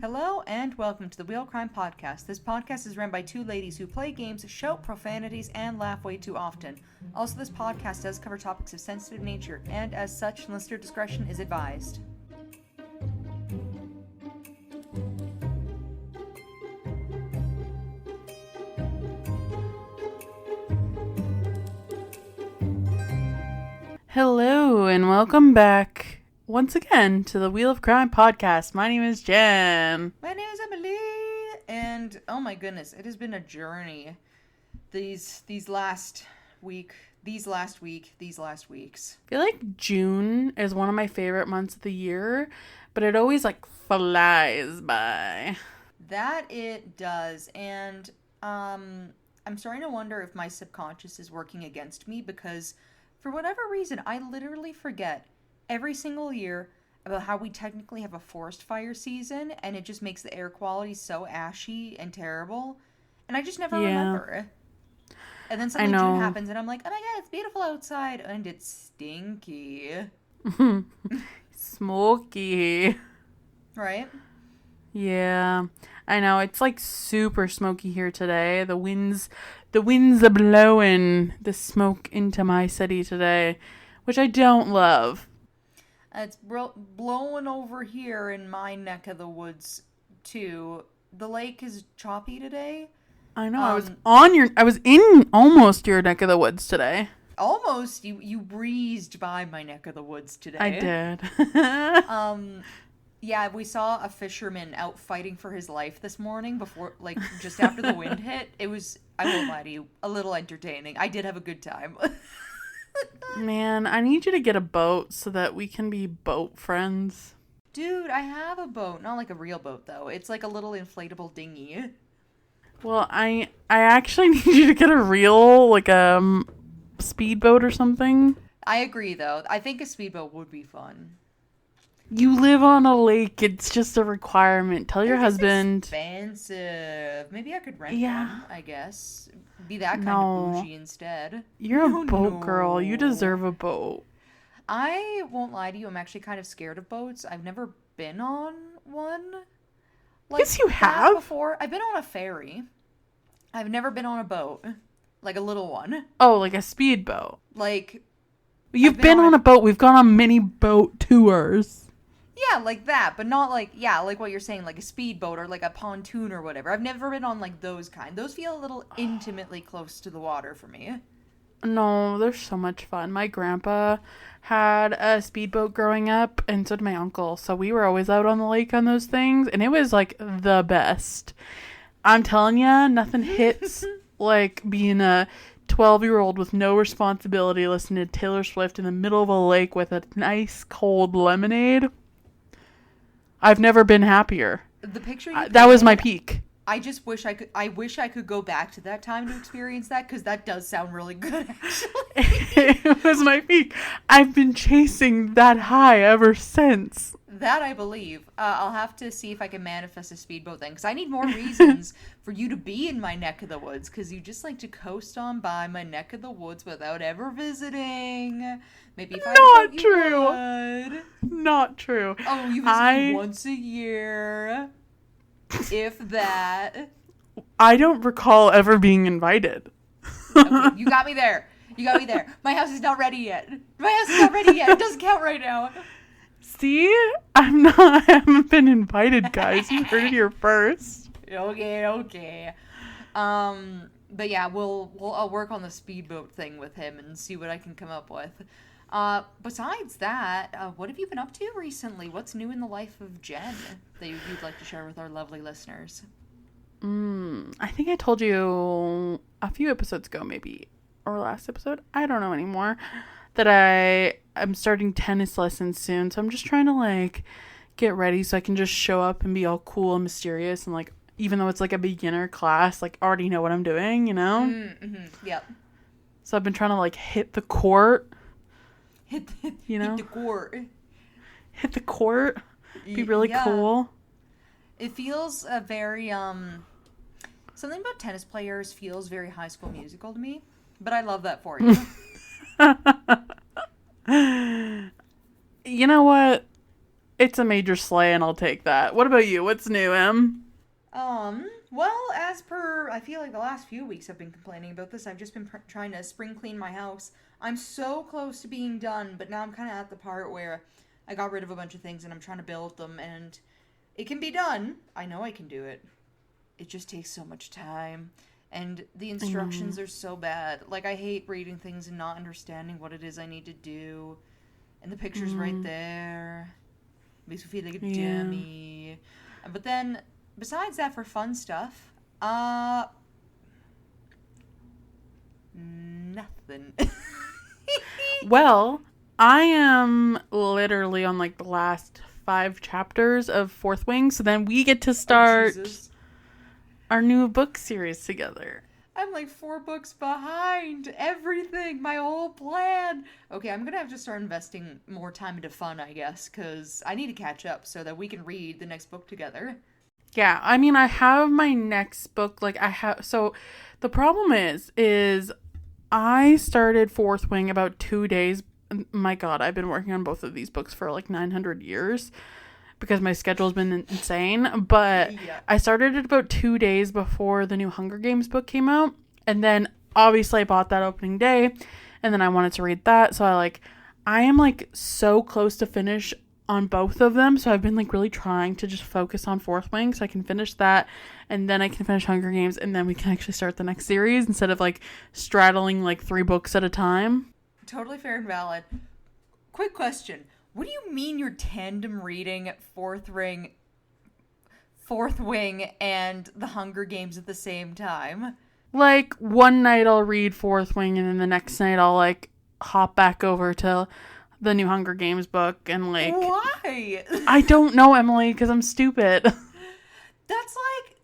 Hello and welcome to the Wheel Crime Podcast. This podcast is run by two ladies who play games, shout profanities, and laugh way too often. Also, this podcast does cover topics of sensitive nature, and as such, listener discretion is advised. Hello and welcome back once again to the Wheel of Crime podcast. My name is Jenn. My name is Emily, and oh my goodness, it has been a journey. These last weeks. I feel like June is one of my favorite months of the year, but it always flies by. That it does, and I'm starting to wonder if my subconscious is working against me because for whatever reason, I literally forget every single year about how we technically have a forest fire season, and it just makes the air quality so ashy and terrible, and I just never remember. And then suddenly June happens, and I'm like, oh my god, it's beautiful outside, and it's stinky. Smoky. Right? Yeah, I know. It's super smoky here today. The winds are blowing the smoke into my city today, which I don't love. It's blowing over here in my neck of the woods, too. The lake is choppy today. I know. I was in almost your neck of the woods today. Almost? You breezed by my neck of the woods today. I did. Yeah, we saw a fisherman out fighting for his life this morning before, just after the wind hit. It was, I won't lie to you, a little entertaining. I did have a good time. Man, I need you to get a boat so that we can be boat friends. Dude, I have a boat. Not like a real boat, though. It's like a little inflatable dinghy. Well, I actually need you to get a real, speedboat or something. I agree, though. I think a speedboat would be fun. You live on a lake. It's just a requirement. Tell your husband. Expensive. Maybe I could rent one, I guess. Be that kind of bougie instead. You're a boat girl. You deserve a boat. I won't lie to you. I'm actually kind of scared of boats. I've never been on one. Yes, you have. Before. I've been on a ferry. I've never been on a boat. Like a little one. Oh, like a speedboat. You've been on a boat. We've gone on mini boat tours. Yeah, like that, but not like what you're saying, like a speedboat or like a pontoon or whatever. I've never been on those kind. Those feel a little intimately close to the water for me. No, they're so much fun. My grandpa had a speedboat growing up, and so did my uncle. So we were always out on the lake on those things, and it was the best. I'm telling ya, nothing hits being a 12-year-old with no responsibility listening to Taylor Swift in the middle of a lake with a nice cold lemonade. I've never been happier. The picture that was my peak. I just wish I could go back to that time to experience that, because that does sound really good, actually. It was my peak. I've been chasing that high ever since. That I believe. I'll have to see if I can manifest a speedboat then, because I need more reasons for you to be in my neck of the woods, because you just like to coast on by my neck of the woods without ever visiting. Maybe if I would. Not true. Oh, you visit me once a year. If that. I don't recall ever being invited. Okay, you got me there. My house is not ready yet. It doesn't count right now. See? I haven't been invited, guys. You heard it here first. Okay. But yeah, I'll work on the speedboat thing with him and see what I can come up with. Besides that, what have you been up to recently? What's new in the life of Jenn that you'd like to share with our lovely listeners? I think I told you a few episodes ago, maybe, or last episode. I don't know anymore. That I'm starting tennis lessons soon, so I'm just trying to get ready so I can just show up and be all cool and mysterious and even though it's a beginner class, already know what I'm doing, you know? Mm-hmm. Yep. So I've been trying to hit the court. Hit the court. Hit the court. Be really cool. It feels very something about tennis players feels very High School Musical to me, but I love that for you. You know what? It's a major slay, and I'll take that. What about you? What's new, Em? Well, as per, I feel like the last few weeks I've been complaining about this. I've just been trying to spring clean my house. I'm so close to being done, but now I'm kind of at the part where I got rid of a bunch of things and I'm trying to build them, and it can be done. I know I can do it. It just takes so much time. And the I know. instructions are so bad. Like, I hate reading things and not understanding what it is I need to do. And the picture's right Mm, there. Makes me feel like a yeah. dummy. But then, besides that, for fun stuff, nothing. Well, I am literally on like the last 5 chapters of Fourth Wing, so then we get to Oh, start Jesus. our new book series together. I'm like 4 books behind everything, my whole plan. Okay, I'm gonna have to start investing more time into fun, I guess, because I need to catch up so that we can read the next book together. Yeah, I mean, I have my next book. Like, I have. So, the problem is I started Fourth Wing about 2 days. My God, I've been working on both of these books for like 900 years because my schedule's been insane. But Yeah. I started it about 2 days before the new Hunger Games book came out. And then obviously I bought that opening day and then I wanted to read that. So I am like so close to finish on both of them. So I've been like really trying to just focus on Fourth Wing so I can finish that and then I can finish Hunger Games and then we can actually start the next series instead of like straddling like 3 books at a time. Totally fair and valid. Quick question. What do you mean you're tandem reading Fourth Wing and The Hunger Games at the same time? Like one night I'll read Fourth Wing and then the next night I'll like hop back over to the new Hunger Games book and like Why? I don't know, Emily, because I'm stupid. That's like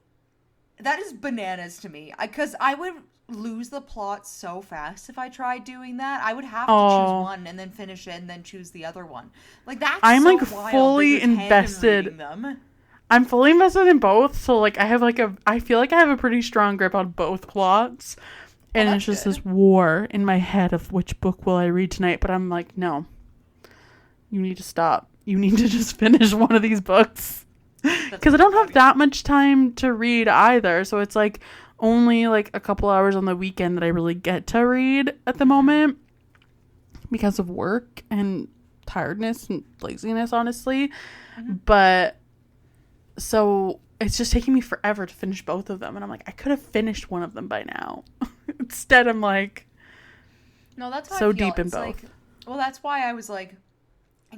that is bananas to me. Because I would lose the plot so fast if I tried doing that. I would have to choose Oh, one and then finish it and then choose the other one. Like that's I'm so like wild that you're fully tandem invested. reading them. I'm fully invested in both, so like I feel like I have a pretty strong grip on both plots. Well, And it's that's just good. this war in my head of which book will I read tonight, but I'm like, no, you need to stop. You need to just finish one of these books. That's Because I don't have understandable. that much time to read either. So it's like only like a couple hours on the weekend that I really get to read at the Mm-hmm. moment because of work and tiredness and laziness, honestly. Mm-hmm. But so it's just taking me forever to finish both of them. And I'm like, I could have finished one of them by now. Instead, I'm like No, that's how I so feel. deep in It's like, both. well, that's why I was like,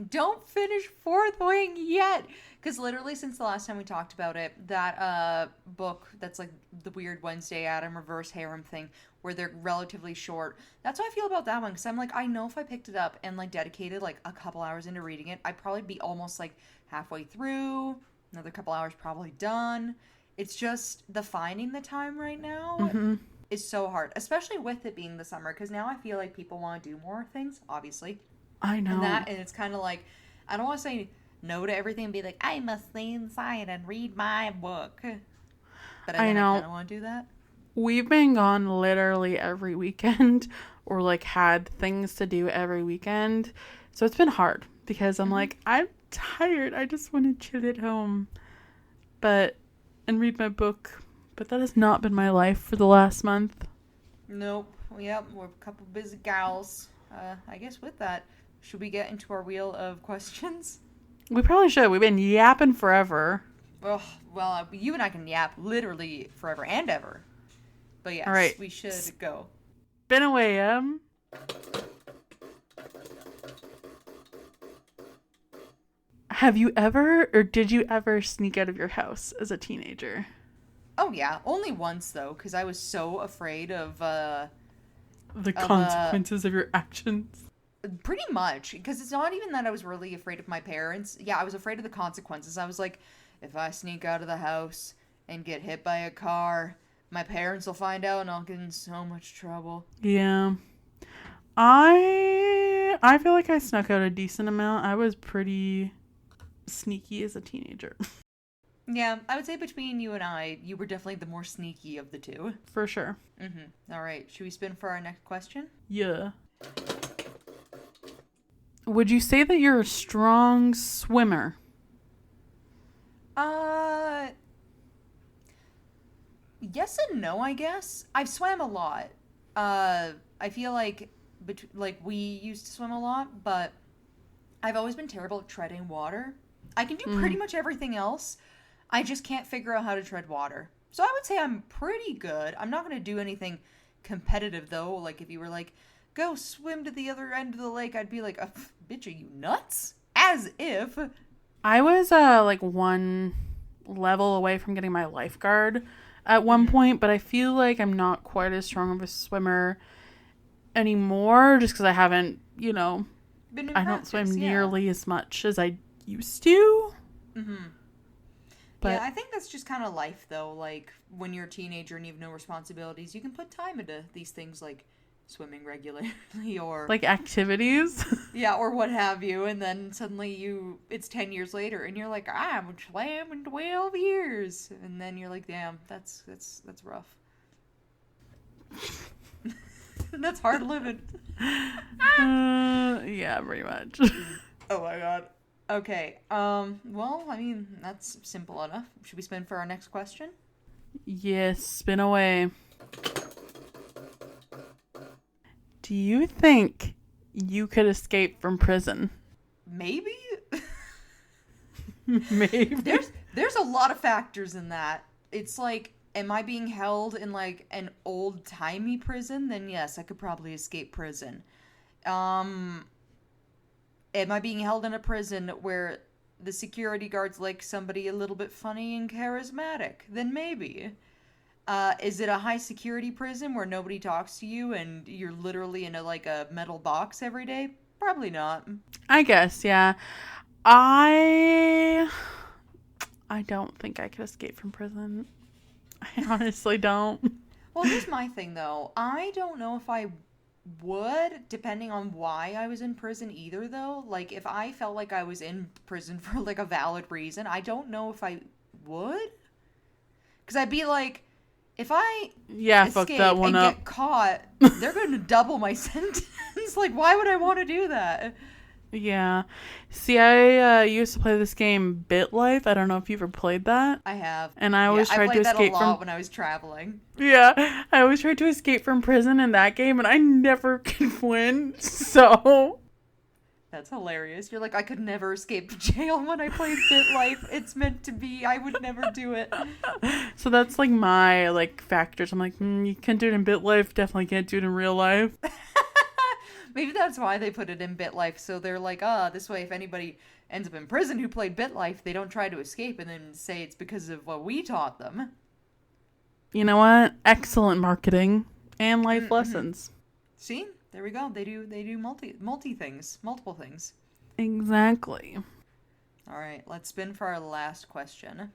don't finish Fourth Wing yet. Because literally, since the last time we talked about it, that book that's like the weird Wednesday Adam reverse harem thing, where they're relatively short. That's how I feel about that one. Because I'm like, I know if I picked it up and like dedicated like a couple hours into reading it, I'd probably be almost like halfway through, another couple hours probably done. It's just the finding the time right now Hmm. is so hard, especially with it being the summer. Because now I feel like people want to do more things, obviously, I know. and it's kind of like I don't want to say no to everything and be like I must stay inside and read my book, but I then I kind know. of want to do that. We've been gone literally every weekend or like had things to do every weekend. So it's been hard because I'm Hmm. like, I'm tired. I just want to chill at home. But and read my book. But that has not been my life for the last month. Nope. Yep, we're a couple busy gals. I guess with that, should we get into our wheel of questions? We probably should. We've been yapping forever. Oh, well, you and I can yap literally forever and ever. But All yes, right. we should go. Spin away, Have you ever or did you ever sneak out of your house as a teenager? Oh yeah, only once though, because I was so afraid The of consequences of your actions. pretty much because it's not even that I was really afraid of my parents. Yeah, I was afraid of the consequences. I was like, if I sneak out of the house and get hit by a car, my parents will find out and I'll get in so much trouble. Yeah. I feel like I snuck out a decent amount. I was pretty sneaky as a teenager. Yeah, I would say between you and I, you were definitely the more sneaky of the two. For sure. Mm-hmm. All right, should we spin for our next question? Yeah. Would you say that you're a strong swimmer? Uh, yes and no, I guess. I've swam a lot. I feel like, like we used to swim a lot, but I've always been terrible at treading water. I can do pretty Mm. much everything else. I just can't figure out how to tread water. So I would say I'm pretty good. I'm not going to do anything competitive though. Like if you were like, go swim to the other end of the lake, I'd be like, bitch, are you nuts? As if. I was like one level away from getting my lifeguard at one Mhm. point, but I feel like I'm not quite as strong of a swimmer anymore just because I haven't, Been in I don't swim practice, yeah. nearly as much as I used to. Mm-hmm. Yeah, But I think that's just kind of life, though. Like, when you're a teenager and you have no responsibilities, you can put time into these things like swimming regularly or, like activities. yeah, or what have you. And then suddenly it's 10 years later and you're like, I'm slamming 12 years. And then you're like, damn, that's rough. That's hard living. Yeah, pretty much. Oh my god. Okay, well, I mean, that's simple enough. Should we spin for our next question? Yes, spin away. Do you think you could escape from prison? Maybe? Maybe. There's a lot of factors in that. It's like, am I being held in like an old-timey prison? Then yes, I could probably escape prison. Um, am I being held in a prison where the security guard's like somebody a little bit funny and charismatic? Then maybe. Is it a high security prison where nobody talks to you and you're literally in a metal box every day? Probably not. I guess, yeah. I don't think I could escape from prison. I honestly don't. Well, here's my thing though. I don't know if I would, depending on why I was in prison either though. Like if I felt like I was in prison for like a valid reason, I don't know if I would. Cuz I'd be like if I Yeah, fuck escape that one and up. get caught, they're going to double my sentence. Like why would I want to do that? Yeah. See, I used to play this game BitLife. I don't know if you've ever played that. I have. And I Yeah, always I tried to played that a escape lot from when I was traveling. Yeah, I always tried to escape from prison in that game and I never could win. So, That's hilarious. You're like, I could never escape jail when I played BitLife. It's meant to be. I would never do it. so that's like my like factors. I'm like, you can do it in BitLife, definitely can't do it in real life. Maybe that's why they put it in BitLife. So they're like, this way, if anybody ends up in prison who played BitLife, they don't try to escape and then say it's because of what we taught them. You know what? Excellent marketing and life lessons. See, there we go. They do multi things, multiple things. Exactly. All right, let's spin for our last question.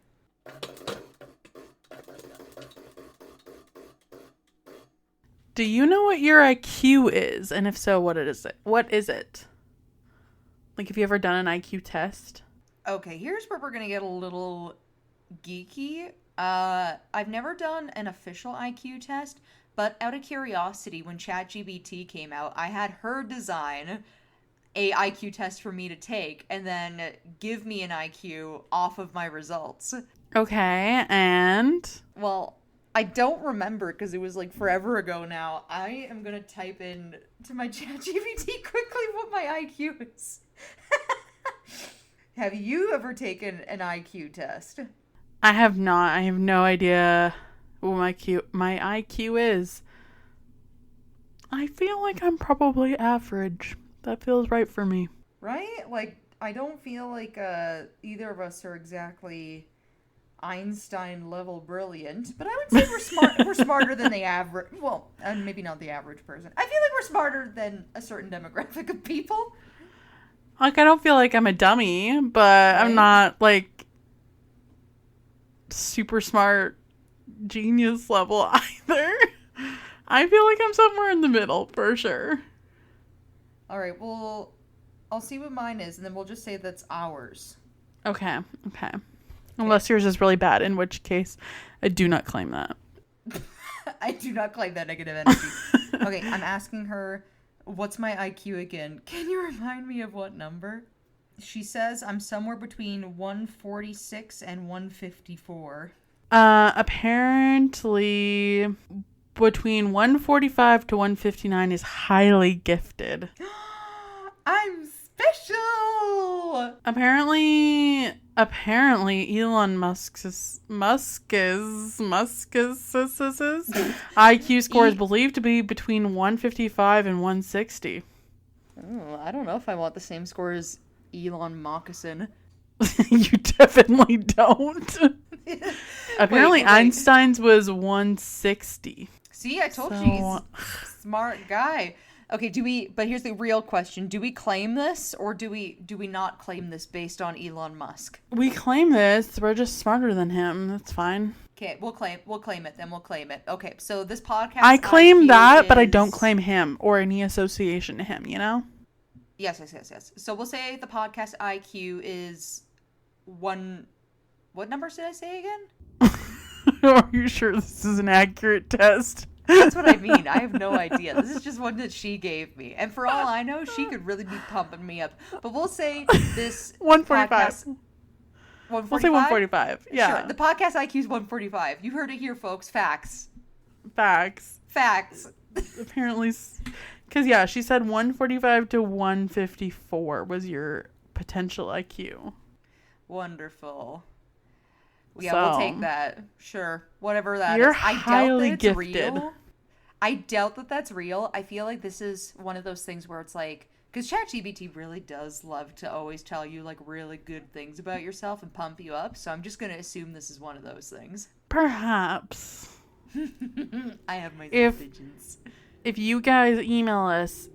Do you know what your IQ is? And if so, what is it? What is it? Like, have you ever done an IQ test? Okay, here's where we're gonna get a little geeky. I've never done an official IQ test, but out of curiosity, when ChatGPT came out, I had her design a IQ test for me to take and then give me an IQ off of my results. Okay, and Well, I don't remember because it was like forever ago now. I am gonna type in to my ChatGPT quickly what my IQ is. Have you ever taken an IQ test? I have not. I have no idea what my IQ is. I feel like I'm probably average. That feels right for me. Right? Like, I don't feel like either of us are exactly Einstein level brilliant, but I would say we're smart. We're smarter than the average. Well, maybe not the average person. I feel like we're smarter than a certain demographic of people. Like, I don't feel like I'm a dummy, but Right? I'm not, like, super smart genius level either. I feel like I'm somewhere in the middle, for sure. All right. Well, I'll see what mine is, and then we'll just say that's ours. Okay. Unless yours is really bad, in which case I do not claim that. I do not claim that negative energy. Okay, I'm asking her, what's my IQ again? Can you remind me of what number? She says I'm somewhere between 146 and 154. Apparently between 145 to 159 is highly gifted. I'm special. Apparently Elon Musk's IQ score is believed to be between 155 and 160. Oh, I don't know if I want the same score as Elon Moccasin. You definitely don't. Apparently wait. Einstein's was 160. See, I told you he's a smart guy. Okay, but here's the real question. Do we claim this or do we not claim this based on Elon Musk? We claim this. We're just smarter than him. That's fine. Okay, we'll claim it then. We'll claim it. Okay, so this podcast I claim IQ that, but I don't claim him or any association to him, you know? Yes. So we'll say the podcast IQ is one. What numbers did I say again? Are you sure this is an accurate test? That's what I mean. I have no idea. This is just one that she gave me. And for all I know, she could really be pumping me up. But we'll say this 145. We'll say 145. Yeah. Sure. The podcast IQ is 145. You heard it here, folks. Facts. Facts. Apparently. Because, yeah, she said 145 to 154 was your potential IQ. Wonderful. Yeah, we'll take that. Sure. Whatever that you're is. highly gifted. Real. I doubt that that's real. I feel like this is one of those things where it's like, because ChatGPT really does love to always tell you like really good things about yourself and pump you up. So I'm just going to assume this is one of those things. Perhaps. I have my suspicions. If you guys email us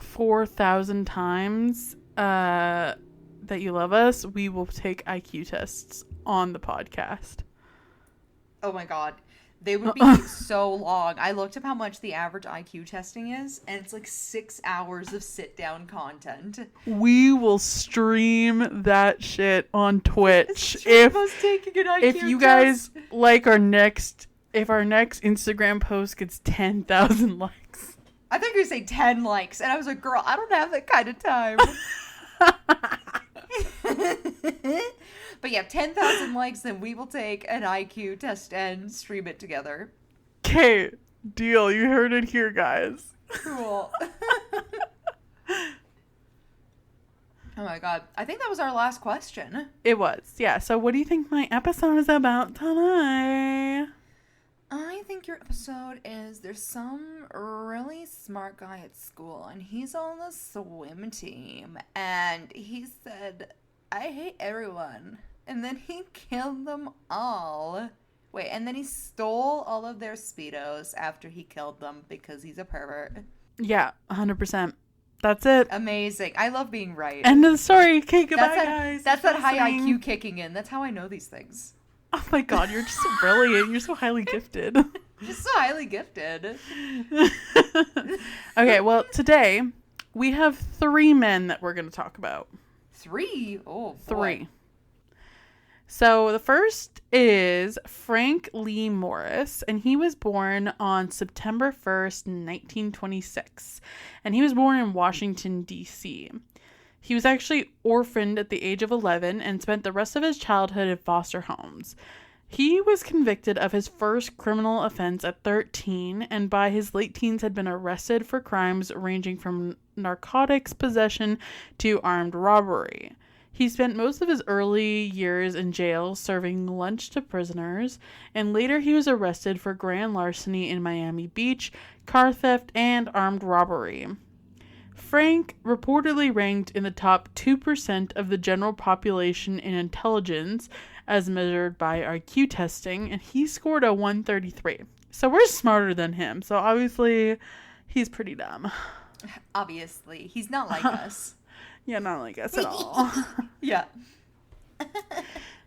4,000 times that you love us, we will take IQ tests on the podcast. Oh my god. They would be so long. I looked up how much the average IQ testing is, and it's like 6 hours of sit-down content. We will stream that shit on Twitch. If you guys like our next Instagram post gets 10,000 likes. I thought you were going to say 10 likes, and I was like, girl, I don't have that kind of time. But yeah, 10,000 likes, then we will take an IQ test and stream it together. Okay, deal. You heard it here, guys. Cool. Oh my god. I think that was our last question. It was, yeah. So what do you think my episode is about today? I think your episode is there's some really smart guy at school, and he's on the swim team, and he said, I hate everyone. And then he killed them all. Wait, and then he stole all of their Speedos after he killed them because he's a pervert. Yeah, 100%. That's it. Amazing. I love being right. End of the story. Okay, goodbye, guys. That's that high IQ kicking in. That's how I know these things. Oh my god, you're just so brilliant. You're so highly gifted. Just so highly gifted. Okay, well, today we have 3 men that we're going to talk about. 3? Oh, boy. 3. So the first is Frank Lee Morris, and he was born on September 1st, 1926, and he was born in Washington, D.C. He was actually orphaned at the age of 11 and spent the rest of his childhood in foster homes. He was convicted of his first criminal offense at 13, and by his late teens had been arrested for crimes ranging from narcotics possession to armed robbery. He spent most of his early years in jail serving lunch to prisoners, and later he was arrested for grand larceny in Miami Beach, car theft, and armed robbery. Frank reportedly ranked in the top 2% of the general population in intelligence as measured by IQ testing, and he scored a 133. So we're smarter than him, so obviously he's pretty dumb. Obviously. He's not like us. Yeah, not like us at all. Yeah.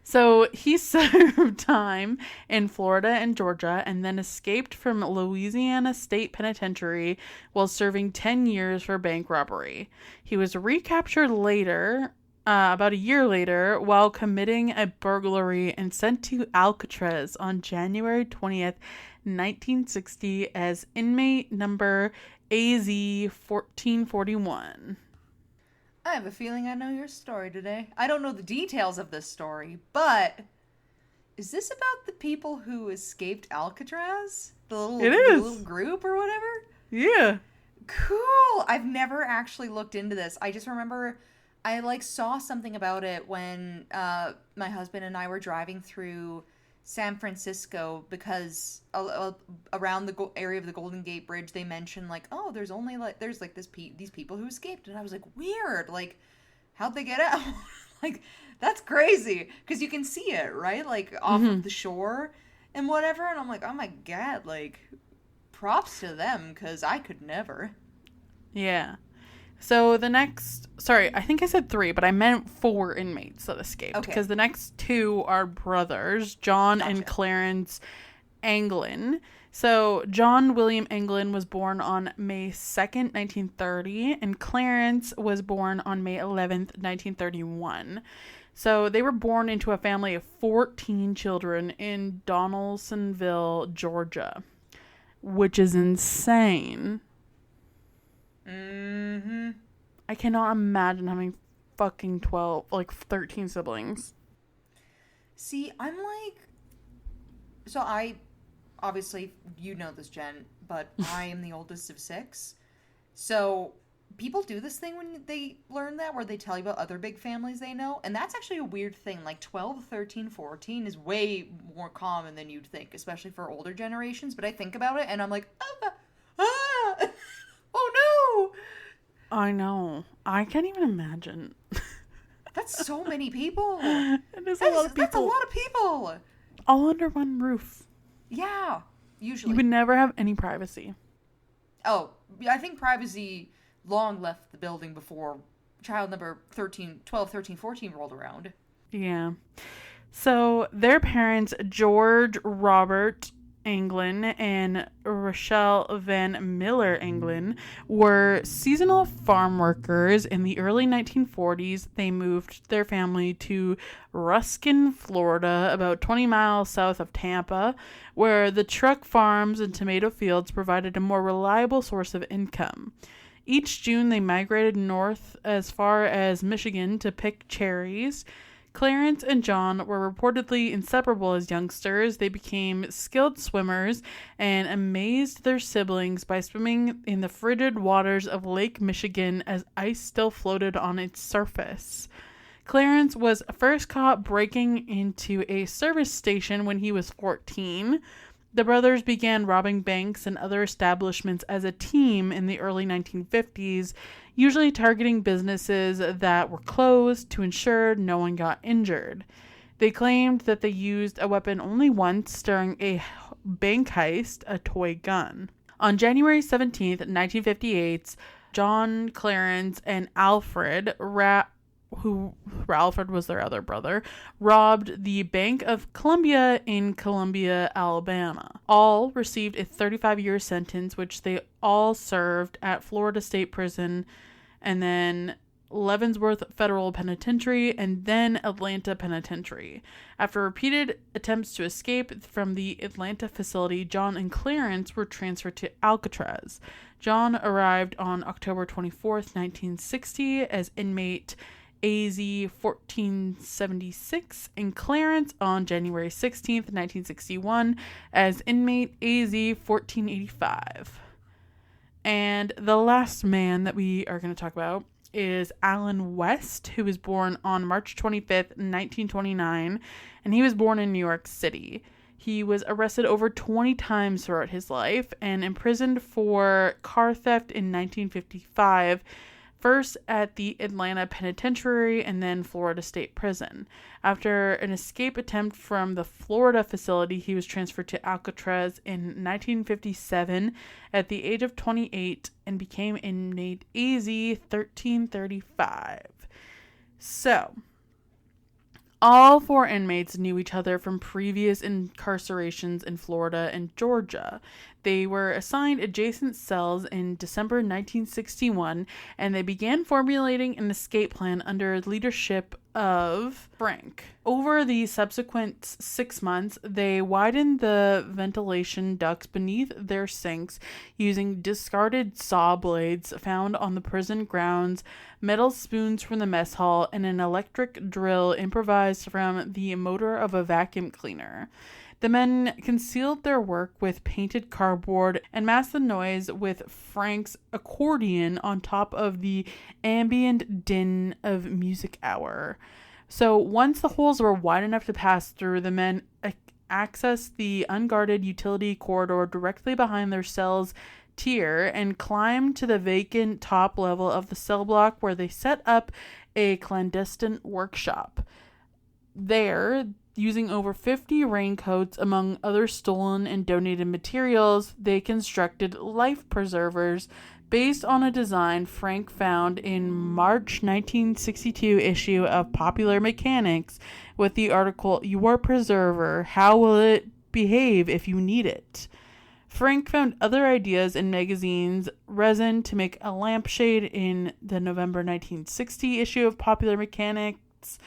So he served time in Florida and Georgia and then escaped from Louisiana State Penitentiary while serving 10 years for bank robbery. He was recaptured later, about a year later, while committing a burglary and sent to Alcatraz on January 20th, 1960 as inmate number AZ 1441. I have a feeling I know your story today. I don't know the details of this story, but is this about the people who escaped Alcatraz? It The little is. group or whatever? Yeah. Cool. I've never actually looked into this. I just remember I like saw something about it when my husband and I were driving through San Francisco because around the area of the Golden Gate Bridge they mentioned like, oh, there's like these people who escaped, and I was like, weird, like how'd they get out? Like that's crazy because you can see it right like off Hmm. of the shore and whatever, and I'm like, oh my god, like props to them because I could never. Yeah. So the next, sorry, I think I said 3, but I meant 4 inmates that escaped Okay, because the next 2 are brothers, John and gotcha. Clarence Anglin. So John William Anglin was born on May 2nd, 1930, and Clarence was born on May 11th, 1931. So they were born into a family of 14 children in Donaldsonville, Georgia, which is insane. Mm-hmm. I cannot imagine having fucking 12, like 13 siblings. See, I'm like, so I obviously you know this, Jen, but I am the oldest of 6. So people do this thing when they learn that where they tell you about other big families they know, and that's actually a weird thing. Like 12, 13, 14 is way more common than you'd think, especially for older generations. But I think about it and I'm like, oh no, I know. I can't even imagine. that's so many people. It is a lot of That's a people lot of people. all under one roof. Yeah, You usually. would never have any privacy. Oh, yeah, I think privacy long left the building before child number 13, 12, 13, 14 rolled around. Yeah. So their parents, George Robert Anglin and Rochelle Van Miller Anglin, were seasonal farm workers. In the early 1940s, they moved their family to Ruskin, Florida, about 20 miles south of Tampa, where the truck farms and tomato fields provided a more reliable source of income. Each June, they migrated north as far as Michigan to pick cherries. Clarence and John were reportedly inseparable as youngsters. They became skilled swimmers and amazed their siblings by swimming in the frigid waters of Lake Michigan as ice still floated on its surface. Clarence was first caught breaking into a service station when he was 14. The brothers began robbing banks and other establishments as a team in the early 1950s, usually targeting businesses that were closed to ensure no one got injured. They claimed that they used a weapon only once during a bank heist, a toy gun. On January 17th, 1958, John, Clarence, and Alfred who Alfred was their other brother, robbed the Bank of Columbia in Columbia, Alabama. All received a 35-year sentence, which they all served at Florida State Prison and then Leavenworth Federal Penitentiary and then Atlanta Penitentiary. After repeated attempts to escape from the Atlanta facility, John and Clarence were transferred to Alcatraz. John arrived on October 24th, 1960 as inmate AZ 1476 and Clarence on January 16th, 1961 as inmate AZ 1485. And the last man that we are going to talk about is Alan West, who was born on March 25th, 1929, and he was born in New York City. He was arrested over 20 times throughout his life and imprisoned for car theft in 1955, first at the Atlanta Penitentiary and then Florida State Prison. After an escape attempt from the Florida facility, he was transferred to Alcatraz in 1957 at the age of 28 and became inmate AZ 1335. So, all 4 inmates knew each other from previous incarcerations in Florida and Georgia. They were assigned adjacent cells in December 1961, and they began formulating an escape plan under leadership of Frank. Over the subsequent 6 months, they widened the ventilation ducts beneath their sinks using discarded saw blades found on the prison grounds, metal spoons from the mess hall, and an electric drill improvised from the motor of a vacuum cleaner. The men concealed their work with painted cardboard and masked the noise with Frank's accordion on top of the ambient din of music hour. So once the holes were wide enough to pass through, the men accessed the unguarded utility corridor directly behind their cell's tier and climbed to the vacant top level of the cell block, where they set up a clandestine workshop. There, using over 50 raincoats among other stolen and donated materials, they constructed life preservers based on a design Frank found in March 1962 issue of Popular Mechanics with the article, "Your Preserver, How Will It Behave If You Need It?" Frank found other ideas in magazines, resin to make a lampshade in the November 1960 issue of Popular Mechanics,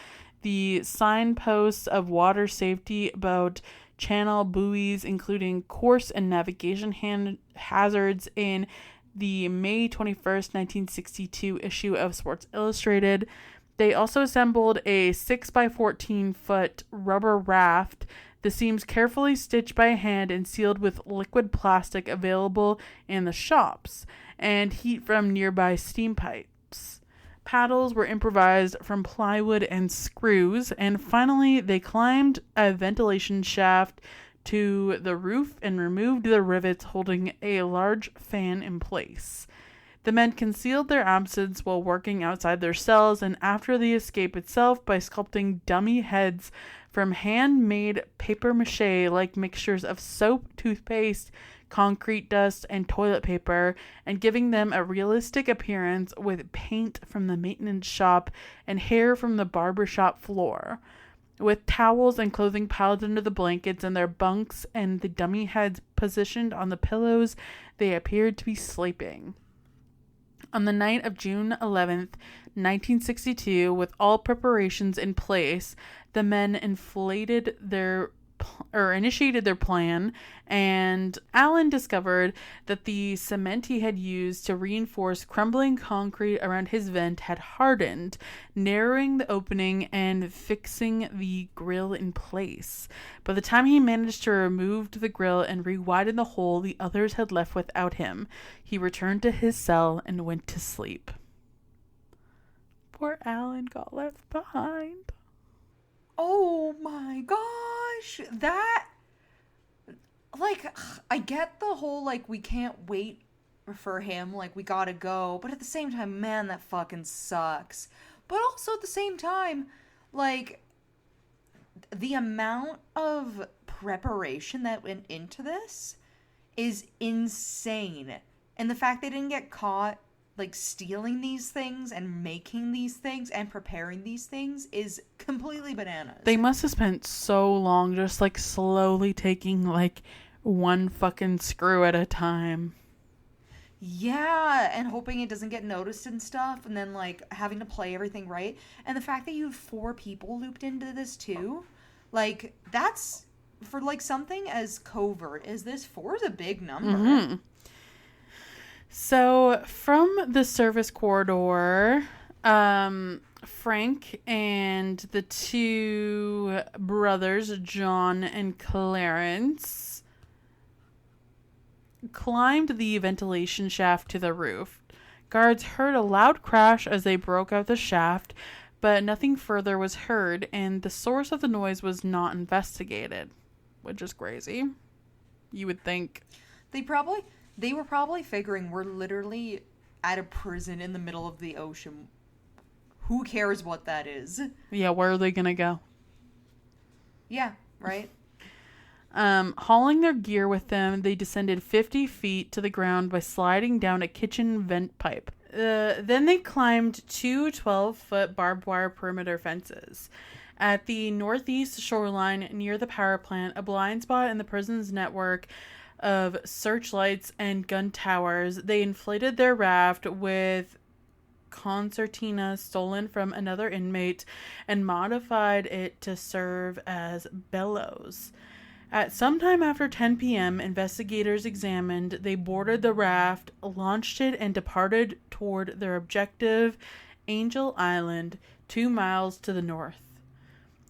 the signposts of water safety about channel buoys, including course and navigation hazards in the May 21st, 1962 issue of Sports Illustrated. They also assembled a 6 by 14 foot rubber raft, the seams carefully stitched by hand and sealed with liquid plastic available in the shops, and heat from nearby steam pipes. Paddles were improvised from plywood and screws, and finally they climbed a ventilation shaft to the roof and removed the rivets holding a large fan in place. The men concealed their absence while working outside their cells and after the escape itself by sculpting dummy heads from handmade papier-mâché-like mixtures of soap, toothpaste, concrete dust, and toilet paper, and giving them a realistic appearance with paint from the maintenance shop and hair from the barber shop floor. With towels and clothing piled under the blankets in their bunks and the dummy heads positioned on the pillows, they appeared to be sleeping. On the night of June 11th, 1962, with all preparations in place, the men initiated their plan, and Alan discovered that the cement he had used to reinforce crumbling concrete around his vent had hardened, narrowing the opening and fixing the grill in place. By the time he managed to remove the grill and re-widen the hole the others had left without him, he returned to his cell and went to sleep. Poor Alan got left behind. Oh my gosh, that, like, I get the whole, like, we can't wait for him, like, we gotta go, but at the same time, man, that fucking sucks. But also at the same time, like, the amount of preparation that went into this is insane. And the fact they didn't get caught, like, stealing these things and making these things and preparing these things is completely bananas. They must have spent so long just, like, slowly taking, like, one fucking screw at a time. Yeah, and hoping it doesn't get noticed and stuff, and then, like, having to play everything right. And the fact that you have 4 people looped into this, too, like, that's, for, like, something as covert as this, 4 is a big number. Mm-hmm. So, from the service corridor, Frank and the 2 brothers, John and Clarence, climbed the ventilation shaft to the roof. Guards heard a loud crash as they broke out the shaft, but nothing further was heard, and the source of the noise was not investigated, which is crazy. You would think. They were probably figuring we're literally at a prison in the middle of the ocean. Who cares what that is? Yeah, where are they gonna go? Yeah, right? Hauling their gear with them, they descended 50 feet to the ground by sliding down a kitchen vent pipe. Then they climbed 2 12-foot barbed wire perimeter fences. At the northeast shoreline near the power plant, a blind spot in the prison's network of searchlights and gun towers, they inflated their raft with concertina stolen from another inmate and modified it to serve as bellows. At some time after 10 p.m., investigators examined, they boarded the raft, launched it, and departed toward their objective, Angel Island, 2 miles to the north.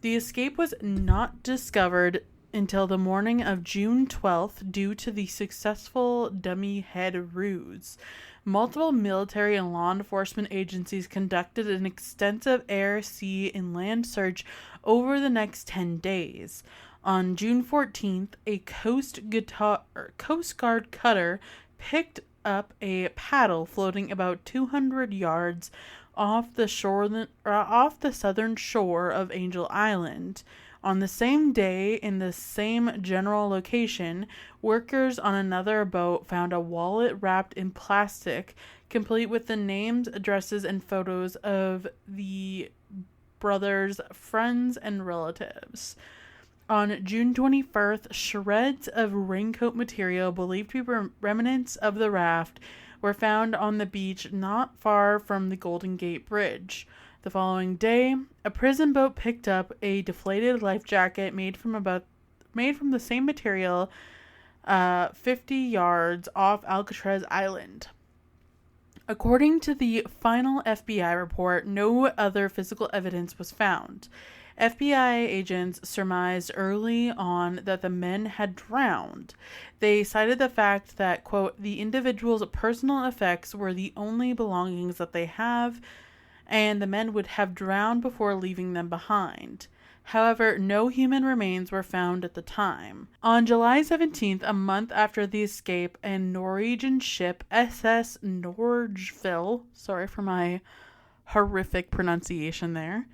The escape was not discovered until the morning of June 12th due to the successful dummy head ruse. Multiple military and law enforcement agencies conducted an extensive air, sea, and land search over the next 10 days. On June 14th, a Coast Guard cutter picked up a paddle floating about 200 yards off the southern shore of Angel Island. On the same day, in the same general location, workers on another boat found a wallet wrapped in plastic, complete with the names, addresses, and photos of the brothers' friends and relatives. On June 21st, shreds of raincoat material believed to be remnants of the raft were found on the beach not far from the Golden Gate Bridge. The following day, a prison boat picked up a deflated life jacket made from the same material 50 yards off Alcatraz Island. According to the final FBI report, no other physical evidence was found. FBI agents surmised early on that the men had drowned. They cited the fact that, quote, the individual's personal effects were the only belongings that they have, and the men would have drowned before leaving them behind. However, no human remains were found at the time. On July 17th, a month after the escape, a Norwegian ship, SS Norgeville, sorry for my horrific pronunciation there,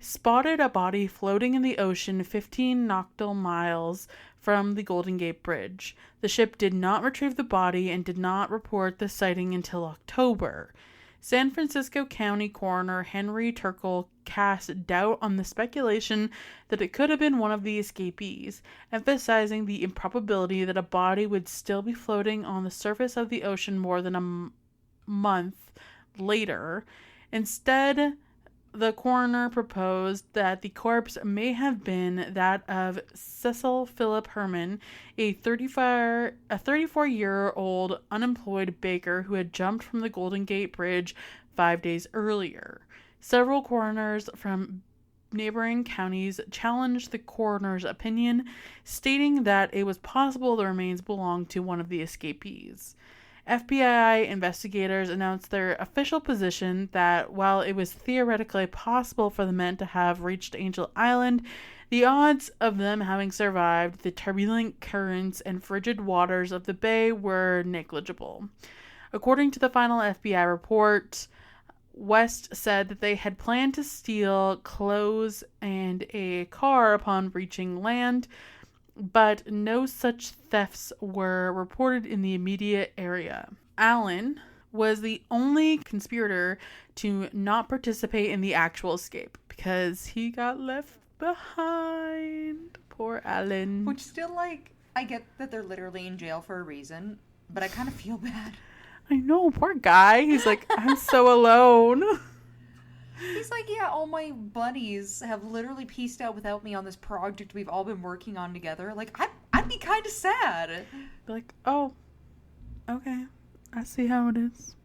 spotted a body floating in the ocean 15 nautical miles from the Golden Gate Bridge. The ship did not retrieve the body and did not report the sighting until October. San Francisco County Coroner Henry Turkle cast doubt on the speculation that it could have been one of the escapees, emphasizing the improbability that a body would still be floating on the surface of the ocean more than a month later. Instead, the coroner proposed that the corpse may have been that of Cecil Philip Herman, a 34-year-old unemployed baker who had jumped from the Golden Gate Bridge 5 days earlier. Several coroners from neighboring counties challenged the coroner's opinion, stating that it was possible the remains belonged to one of the escapees. FBI investigators announced their official position that while it was theoretically possible for the men to have reached Angel Island, the odds of them having survived the turbulent currents and frigid waters of the bay were negligible. According to the final FBI report, West said that they had planned to steal clothes and a car upon reaching land, but no such thefts were reported in the immediate area. Allen was the only conspirator to not participate in the actual escape because he got left behind. Poor Allen. Which still, I get that they're literally in jail for a reason, but I kind of feel bad. I know, poor guy. He's like, I'm so alone. He's like, yeah, all my buddies have literally pieced out without me on this project we've all been working on together. Like, I'd be kind of sad. Be like, oh, okay, I see how it is.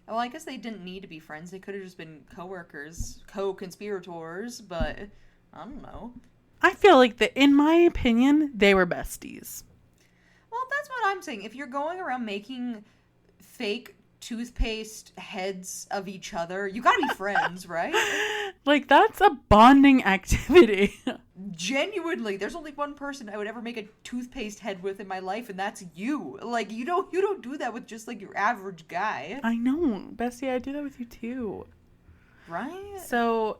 Well, I guess they didn't need to be friends. They could have just been co-workers, co-conspirators, but I don't know. I feel like that, in my opinion, they were besties. Well, that's what I'm saying. If you're going around making fake toothpaste heads of each other, you gotta be friends, right? Like, that's a bonding activity. Genuinely, there's only one person I would ever make a toothpaste head with in my life, and that's you. Like, you don't do that with just like your average guy. I know, Bessie, I do that with you too. Right? So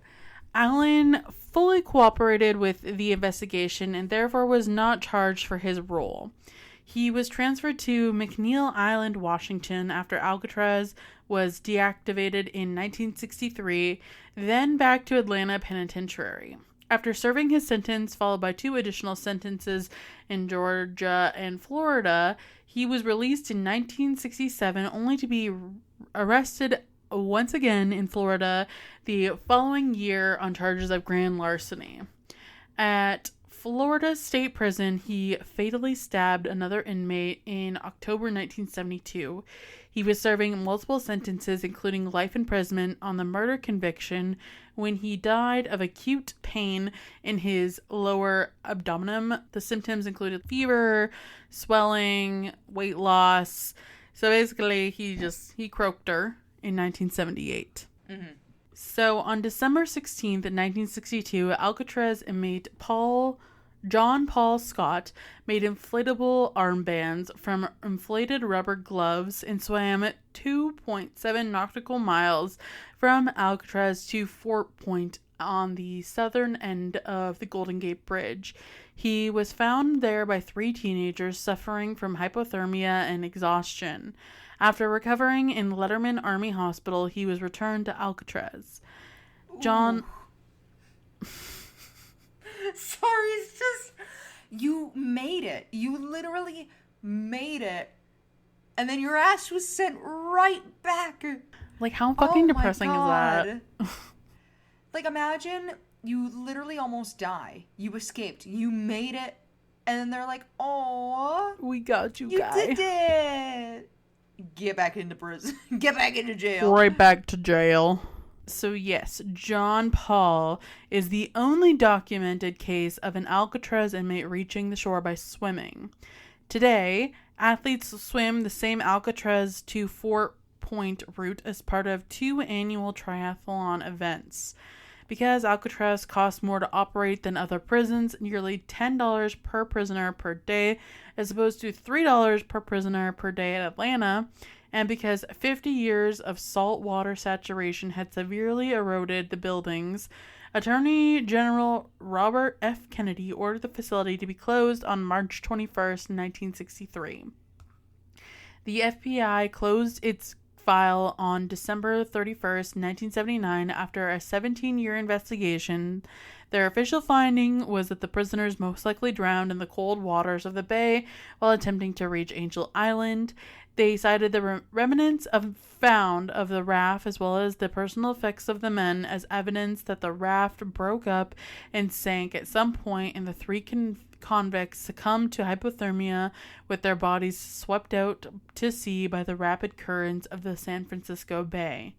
Allen fully cooperated with the investigation and therefore was not charged for his role. He was transferred to McNeil Island, Washington, after Alcatraz was deactivated in 1963, then back to Atlanta Penitentiary. After serving his sentence, followed by 2 additional sentences in Georgia and Florida, he was released in 1967, only to be arrested once again in Florida the following year on charges of grand larceny. At Florida State Prison, he fatally stabbed another inmate in October 1972. He was serving multiple sentences, including life imprisonment, on the murder conviction when he died of acute pain in his lower abdomen. The symptoms included fever, swelling, weight loss. So basically, he croaked her in 1978. Mm-hmm. So on December 16th, 1962, Alcatraz inmate John Paul Scott made inflatable armbands from inflated rubber gloves and swam 2.7 nautical miles from Alcatraz to Fort Point on the southern end of the Golden Gate Bridge. He was found there by 3 teenagers suffering from hypothermia and exhaustion. After recovering in Letterman Army Hospital, he was returned to Alcatraz. John... Sorry, it's just... You made it. You literally made it. And then your ass was sent right back. Like, how fucking depressing is that? Like, imagine you literally almost die. You escaped. You made it. And then they're like, "Oh, we got you, guy. You did it. Get back into prison. Get back into jail." Right back to jail. So yes, John Paul is the only documented case of an Alcatraz inmate reaching the shore by swimming. Today, athletes swim the same Alcatraz to Fort Point route as part of 2 annual triathlon events. Because Alcatraz costs more to operate than other prisons, nearly $10 per prisoner per day, as opposed to $3 per prisoner per day at Atlanta, and because 50 years of salt water saturation had severely eroded the buildings, Attorney General Robert F. Kennedy ordered the facility to be closed on March 21st, 1963. The FBI closed its file on December 31st, 1979, after a 17-year investigation. Their official finding was that the prisoners most likely drowned in the cold waters of the bay while attempting to reach Angel Island. They cited the remnants found of the raft as well as the personal effects of the men as evidence that the raft broke up and sank at some point, and the 3 convicts succumbed to hypothermia with their bodies swept out to sea by the rapid currents of the San Francisco Bay.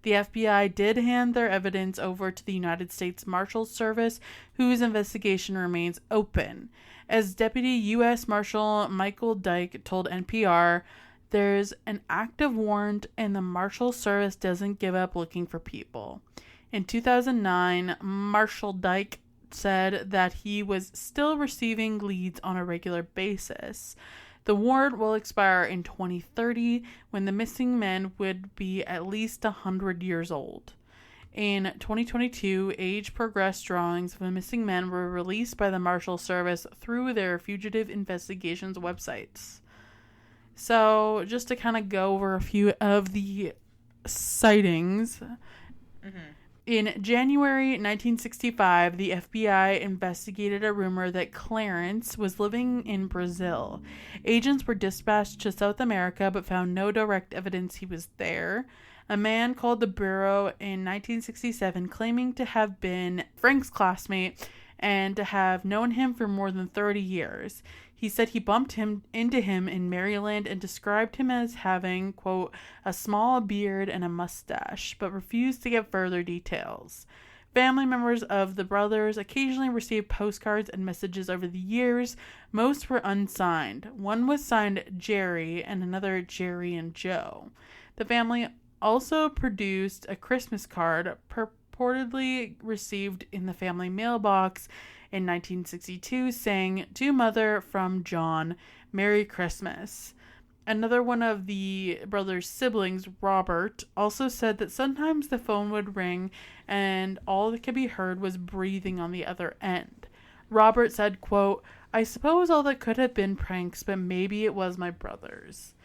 The FBI did hand their evidence over to the United States Marshals Service, whose investigation remains open. As Deputy U.S. Marshal Michael Dyke told NPR, "There's an active warrant and the Marshal Service doesn't give up looking for people." In 2009, Marshal Dyke said that he was still receiving leads on a regular basis. The warrant will expire in 2030 when the missing men would be at least 100 years old. In 2022, age-progressed drawings of the missing men were released by the Marshal Service through their fugitive investigations websites. So, just to kind of go over a few of the sightings. Mm-hmm. In January 1965, the FBI investigated a rumor that Clarence was living in Brazil. Agents were dispatched to South America but found no direct evidence he was there. A man called the Bureau in 1967 claiming to have been Frank's classmate and to have known him for more than 30 years. He said he bumped into him in Maryland and described him as having, quote, "a small beard and a mustache," but refused to give further details. Family members of the brothers occasionally received postcards and messages over the years. Most were unsigned. One was signed Jerry and another Jerry and Joe. The family also produced a Christmas card purportedly received in the family mailbox in 1962 saying, "To Mother from John, Merry Christmas." Another one of the brothers' siblings, Robert, also said that sometimes the phone would ring and all that could be heard was breathing on the other end. Robert said, quote, "I suppose all that could have been pranks, but maybe it was my brothers."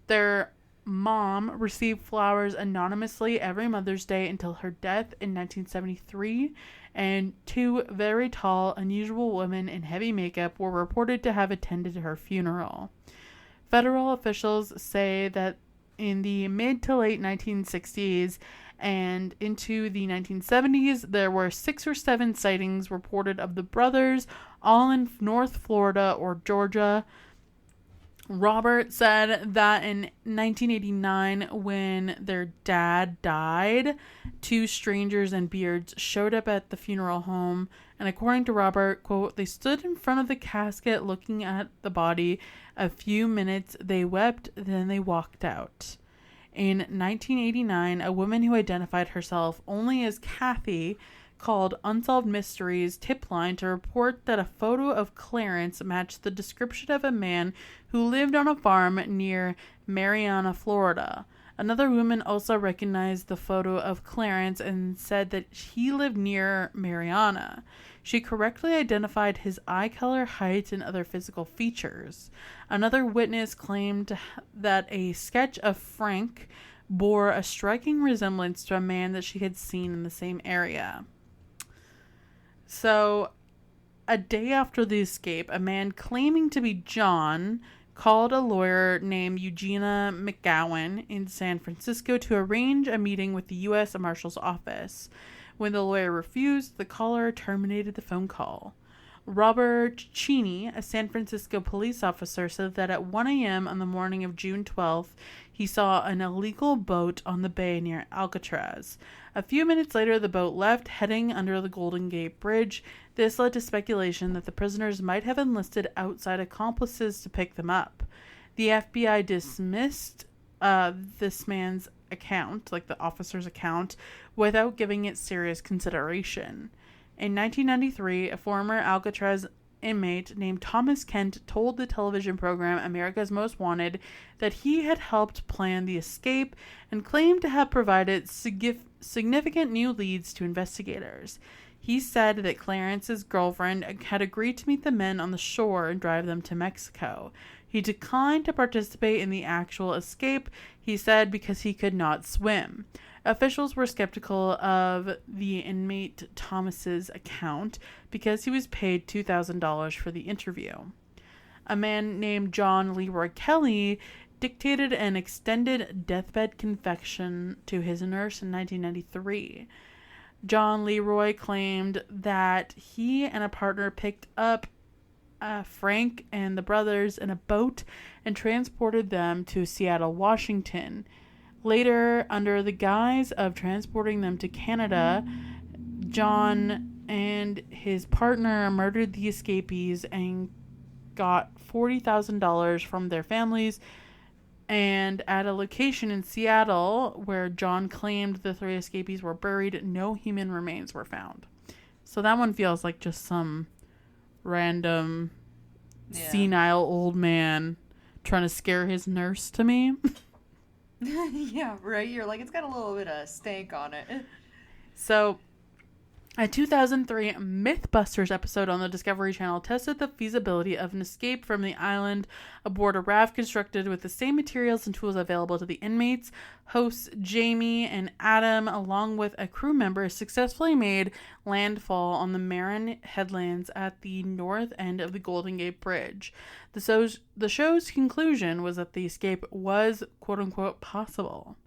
Their mom received flowers anonymously every Mother's Day until her death in 1973, and 2 very tall, unusual women in heavy makeup were reported to have attended her funeral. Federal officials say that in the mid to late 1960s and into the 1970s, there were 6 or 7 sightings reported of the brothers, all in North Florida or Georgia. Robert said that in 1989, when their dad died, 2 strangers in beards showed up at the funeral home, and according to Robert, quote, they stood in front of the casket looking at the body. A few minutes they wept, then they walked out. In 1989, a woman who identified herself only as Kathy called Unsolved Mysteries tip line to report that a photo of Clarence matched the description of a man who lived on a farm near Marianna, Florida. Another woman also recognized the photo of Clarence and said that he lived near Marianna. She correctly identified his eye color, height, and other physical features. Another witness claimed that a sketch of Frank bore a striking resemblance to a man that she had seen in the same area. So, a day after the escape, a man claiming to be John called a lawyer named Eugenia McGowan in San Francisco to arrange a meeting with the U.S. Marshal's office. When the lawyer refused, the caller terminated the phone call. Robert Cheney, a San Francisco police officer, said that at 1 a.m. on the morning of June 12th, he saw an illegal boat on the bay near Alcatraz. A few minutes later, the boat left, heading under the Golden Gate Bridge. This led to speculation that the prisoners might have enlisted outside accomplices to pick them up. The FBI dismissed this man's account, like the officer's account, without giving it serious consideration. In 1993, a former Alcatraz inmate named Thomas Kent told the television program America's Most Wanted that he had helped plan the escape and claimed to have provided significant new leads to investigators. He said that Clarence's girlfriend had agreed to meet the men on the shore and drive them to Mexico. He declined to participate in the actual escape, he said, because he could not swim. Officials were skeptical of the inmate Thomas's account because he was paid $2,000 for the interview. A man named John Leroy Kelly dictated an extended deathbed confession to his nurse in 1993. John Leroy claimed that he and a partner picked up Frank and the brothers in a boat and transported them to Seattle, Washington. Later, under the guise of transporting them to Canada, John and his partner murdered the escapees and got $40,000 from their families. And at a location in Seattle where John claimed the 3 escapees were buried, no human remains were found. So that one feels like just some random senile old man trying to scare his nurse to me. Yeah, right? You're like, it's got a little bit of stank on it. So, a 2003 Mythbusters episode on the Discovery Channel tested the feasibility of an escape from the island aboard a raft constructed with the same materials and tools available to the inmates. Hosts Jamie and Adam, along with a crew member, successfully made landfall on the Marin headlands at the north end of the Golden Gate Bridge. The show's conclusion was that the escape was, quote-unquote, possible.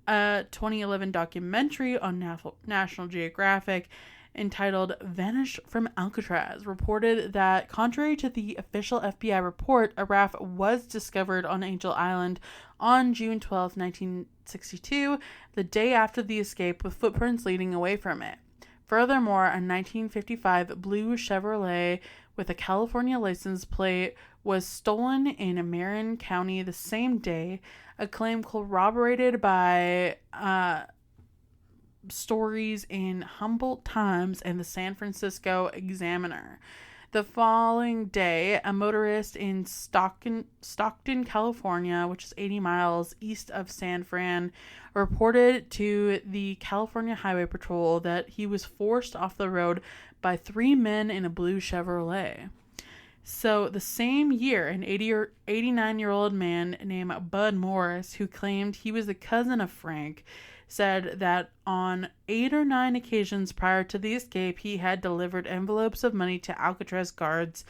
A 2011 documentary on National Geographic entitled Vanished from Alcatraz reported that, contrary to the official FBI report, a raft was discovered on Angel Island on June 12, 1962, the day after the escape, with footprints leading away from it. Furthermore, a 1955 blue Chevrolet with a California license plate was stolen in Marin County the same day, a claim corroborated by stories in Humboldt Times and the San Francisco Examiner. The following day, a motorist in Stockton, California, which is 80 miles east of San Fran, reported to the California Highway Patrol that he was forced off the road by 3 men in a blue Chevrolet. So the same year, an 89-year-old man named Bud Morris, who claimed he was the cousin of Frank, said that on 8 or 9 occasions prior to the escape, he had delivered envelopes of money to Alcatraz guards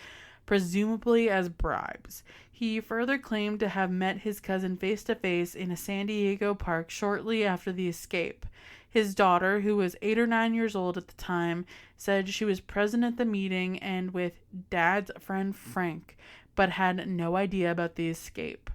presumably as bribes. He further claimed to have met his cousin face to face in a San Diego park shortly after the escape. His daughter, who was 8 or 9 years old at the time, said she was present at the meeting and with Dad's friend Frank, but had no idea about the escape.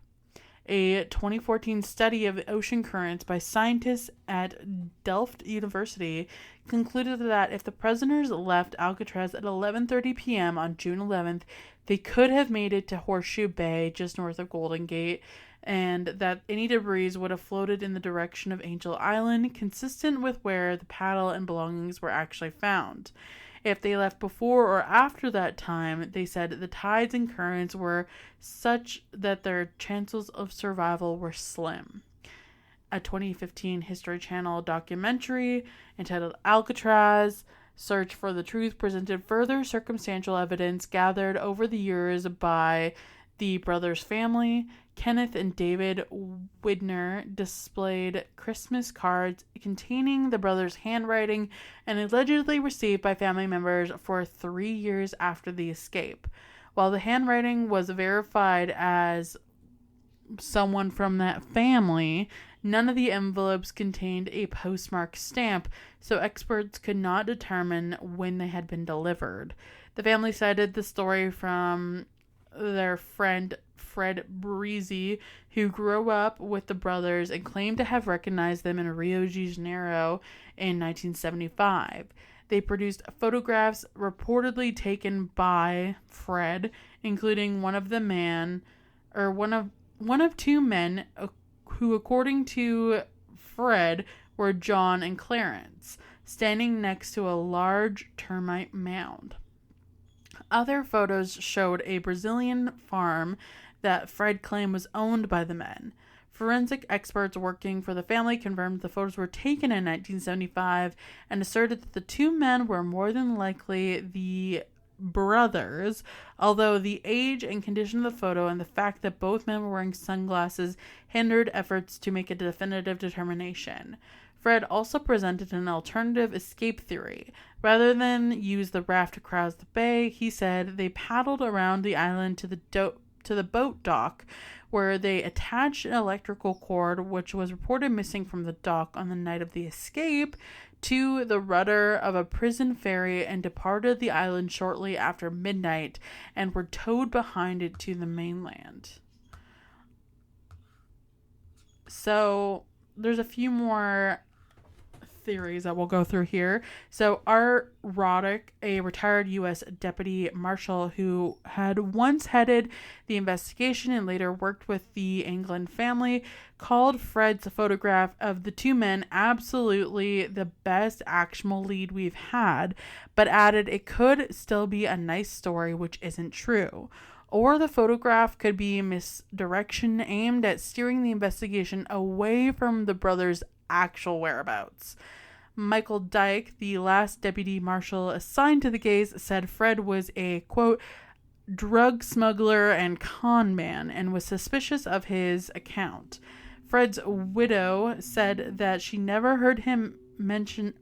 A 2014 study of ocean currents by scientists at Delft University concluded that if the prisoners left Alcatraz at 11:30 p.m. on June 11th, they could have made it to Horseshoe Bay just north of Golden Gate, and that any debris would have floated in the direction of Angel Island, consistent with where the paddle and belongings were actually found. If they left before or after that time, they said the tides and currents were such that their chances of survival were slim. A 2015 History Channel documentary entitled Alcatraz, Search for the Truth presented further circumstantial evidence gathered over the years by the brothers' family. Kenneth and David Widner displayed Christmas cards containing the brothers' handwriting and allegedly received by family members for 3 years after the escape. While the handwriting was verified as someone from that family, none of the envelopes contained a postmark stamp, so experts could not determine when they had been delivered. The family cited the story from their friend Fred Breezy, who grew up with the brothers and claimed to have recognized them in Rio de Janeiro in 1975. They produced photographs reportedly taken by Fred, including one of two men who, according to Fred, were John and Clarence, standing next to a large termite mound. Other photos showed a Brazilian farm that Fred claimed was owned by the men. Forensic experts working for the family confirmed the photos were taken in 1975 and asserted that the two men were more than likely the brothers, although the age and condition of the photo and the fact that both men were wearing sunglasses hindered efforts to make a definitive determination. Fred also presented an alternative escape theory. Rather than use the raft to cross the bay, he said they paddled around the island to the boat dock, where they attached an electrical cord, which was reported missing from the dock on the night of the escape, to the rudder of a prison ferry and departed the island shortly after midnight and were towed behind it to the mainland. So there's a few more theories that we'll go through here. So Art Roddick, a retired U.S. deputy marshal who had once headed the investigation and later worked with the England family, called Fred's photograph of the two men absolutely the best actionable lead we've had, but added it could still be a nice story, which isn't true. Or the photograph could be misdirection aimed at steering the investigation away from the brothers' actual whereabouts. Michael Dyke, the last deputy marshal assigned to the case, said Fred was a, quote, drug smuggler and con man and was suspicious of his account. Fred's widow said that she never heard him mention